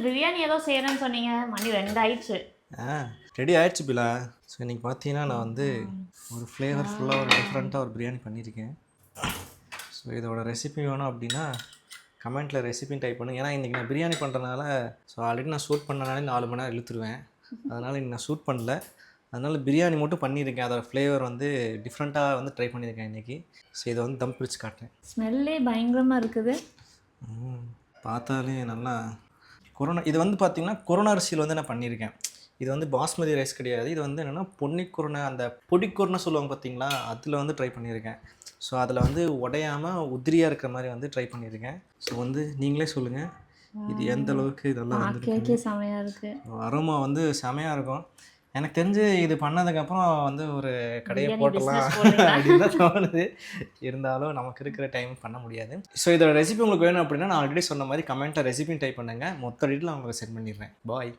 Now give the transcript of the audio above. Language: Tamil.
பிரியாணி ஏதோ செய்கிறேன்னு சொன்னீங்க, மணி 2 ஆயிடுச்சு. ரெடி ஆயிடுச்சு பிலா. ஸோ இன்றைக்கி பார்த்தீங்கன்னா நான் வந்து ஒரு ஃப்ளேவர்ஃபுல்லாக ஒரு டிஃப்ரெண்ட்டாக ஒரு பிரியாணி பண்ணியிருக்கேன். ஸோ இதோட ரெசிபி வேணும் அப்படின்னா கமெண்ட்டில் ரெசிபின்னு டைப் பண்ணுங்க. ஏன்னா இன்றைக்கி நான் பிரியாணி பண்ணுறதுனால ஸோ ஆல்ரெடி நான் ஷூட் பண்ணனாலே 4 மணி நேரம் இழுத்துருவேன். அதனால் இன்றைக்கி நான் ஷூட் பண்ணல. அதனால் பிரியாணி மட்டும் பண்ணியிருக்கேன். அதோடய ஃப்ளேவர் வந்து டிஃப்ரெண்ட்டாக வந்து ட்ரை பண்ணியிருக்கேன் இன்றைக்கி. ஸோ இதை வந்து தம் பிரித்து காட்டுறேன். ஸ்மெல்லே பயங்கரமாக இருக்குது. பார்த்தாலே நல்லா இது வந்து பார்த்திங்கன்னா கொரோனா அரிசியில் வந்து நான் பண்ணியிருக்கேன். இது வந்து பாஸ்மதி ரைஸ் கிடையாது. இது வந்து என்னென்னா பொன்னிக்குருணை, அந்த பொடிக்குருணை சொல்லுவாங்க பார்த்தீங்களா, அதில் வந்து ட்ரை பண்ணியிருக்கேன். ஸோ அதில் வந்து உடையாமல் உதிரியாக இருக்கிற மாதிரி வந்து ட்ரை பண்ணியிருக்கேன். ஸோ வந்து நீங்களே சொல்லுங்கள் இது எந்த அளவுக்கு இதெல்லாம் வந்து செமையாக இருக்குது. அரோமா வந்து செமையாக இருக்கும். எனக்கு தெரிஞ்சு இது பண்ணதுக்கப்புறம் வந்து ஒரு கடையை போட்டலாம் அப்படின்னு தான் தோணுது. இருந்தாலும் நமக்கு இருக்கிற டைம் பண்ண முடியாது. ஸோ இதோட ரெசிபி உங்களுக்கு வேணும் அப்படின்னா நான் ஆல்ரெடி சொன்ன மாதிரி கமெண்ட்டில் ரெசிபின்னு டைப் பண்ணுங்கள். மொத்த டீட்டெயில் நான் உங்களுக்கு சென்ட் பண்ணிடுறேன். பாய்.